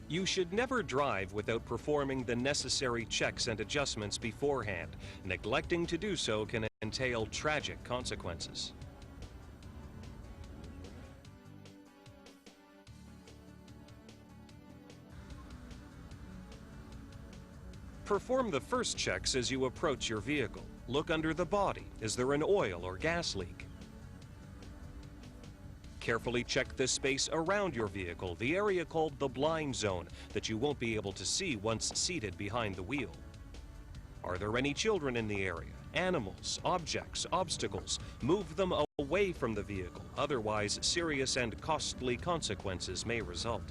You should never drive without performing the necessary checks and adjustments beforehand. Neglecting to do so can entail tragic consequences. Perform the first checks as you approach your vehicle. Look under the body. Is there an oil or gas leak? Carefully check the space around your vehicle, the area called the blind zone that you won't be able to see once seated behind the wheel. Are there any children in the area? Animals, objects, obstacles? Move them away from the vehicle, otherwise serious and costly consequences may result.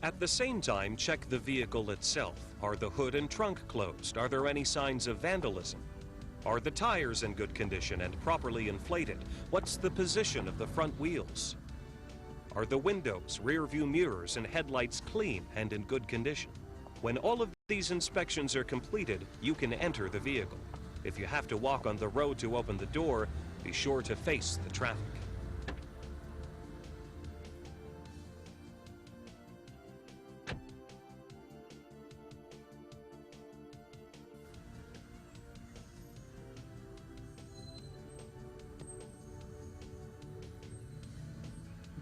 At the same time, check the vehicle itself. Are the hood and trunk closed? Are there any signs of vandalism? Are the tires in good condition and properly inflated? What's the position of the front wheels? Are the windows, rear view mirrors, and headlights clean and in good condition? When all of these inspections are completed, you can enter the vehicle. If you have to walk on the road to open the door, be sure to face the traffic.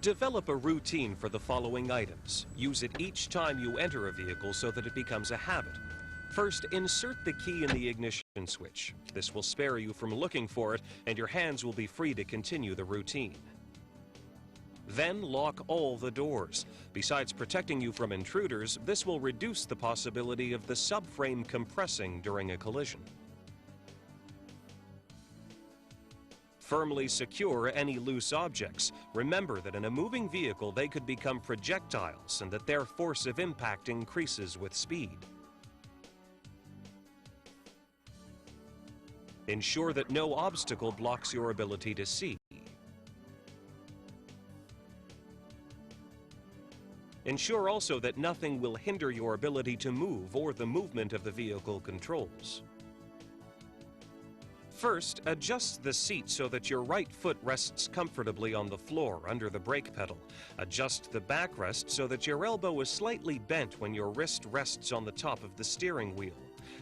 Develop a routine for the following items. Use it each time you enter a vehicle so that it becomes a habit. First, insert the key in the ignition switch. This will spare you from looking for it, and your hands will be free to continue the routine. Then lock all the doors. Besides protecting you from intruders, this will reduce the possibility of the subframe compressing during a collision. Firmly secure any loose objects. Remember that in a moving vehicle they could become projectiles and that their force of impact increases with speed. Ensure that no obstacle blocks your ability to see. Ensure also that nothing will hinder your ability to move or the movement of the vehicle controls. First, adjust the seat so that your right foot rests comfortably on the floor under the brake pedal. Adjust the backrest so that your elbow is slightly bent when your wrist rests on the top of the steering wheel.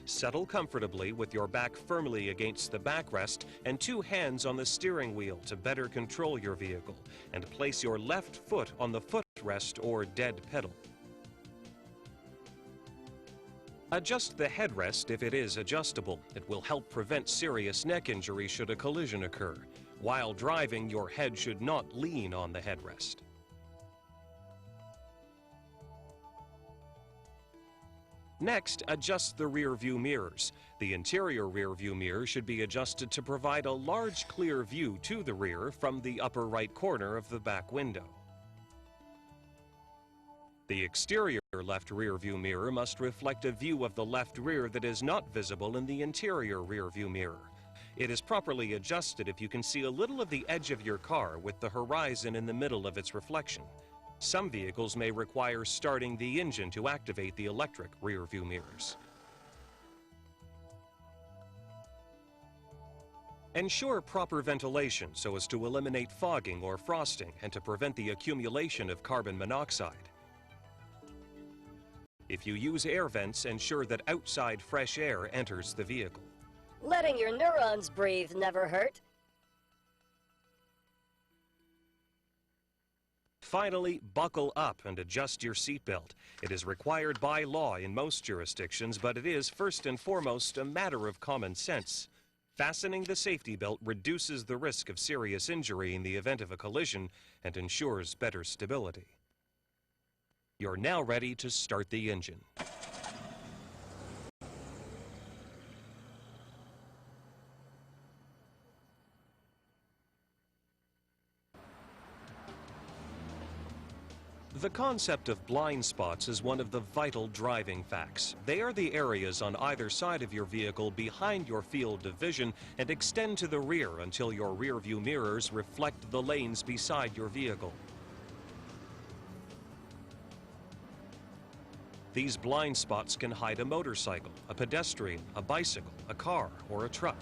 Settle comfortably with your back firmly against the backrest and two hands on the steering wheel to better control your vehicle, and place your left foot on the footrest or dead pedal. Adjust the headrest if it is adjustable. It will help prevent serious neck injury should a collision occur. While driving, your head should not lean on the headrest. Next, adjust the rear view mirrors. The interior rear view mirror should be adjusted to provide a large clear view to the rear from the upper right corner of the back window. The exterior left rear view mirror must reflect a view of the left rear that is not visible in the interior rear view mirror. It is properly adjusted if you can see a little of the edge of your car with the horizon in the middle of its reflection. Some vehicles may require starting the engine to activate the electric rear view mirrors. Ensure proper ventilation so as to eliminate fogging or frosting and to prevent the accumulation of carbon monoxide. If you use air vents, ensure that outside fresh air enters the vehicle. Letting your neurons breathe never hurt. Finally, buckle up and adjust your seatbelt. It is required by law in most jurisdictions, but it is first and foremost a matter of common sense. Fastening the safety belt reduces the risk of serious injury in the event of a collision and ensures better stability. You're now ready to start the engine. The concept of blind spots is one of the vital driving facts. They are the areas on either side of your vehicle behind your field of vision and extend to the rear until your rear view mirrors reflect the lanes beside your vehicle. These blind spots can hide a motorcycle, a pedestrian, a bicycle, a car, or a truck.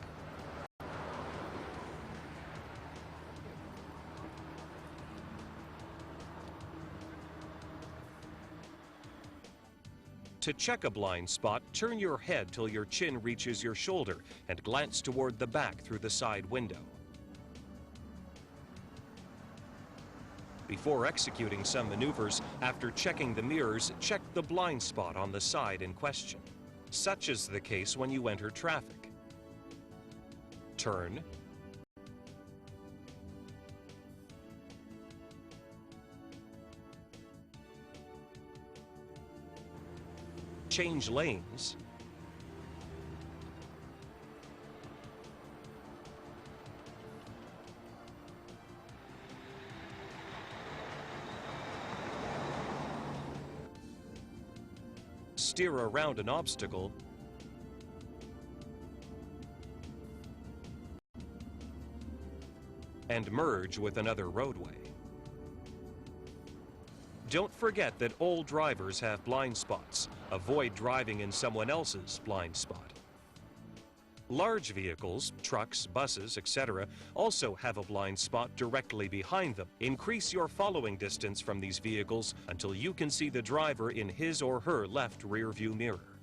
To check a blind spot, turn your head till your chin reaches your shoulder and glance toward the back through the side window. Before executing some maneuvers, after checking the mirrors, check the blind spot on the side in question. Such is the case when you enter traffic. Turn. Change lanes. Steer around an obstacle. And merge with another roadway. Don't forget that all drivers have blind spots. Avoid driving in someone else's blind spot. Large vehicles, trucks, buses, etc., also have a blind spot directly behind them. Increase your following distance from these vehicles until you can see the driver in his or her left rear view mirror.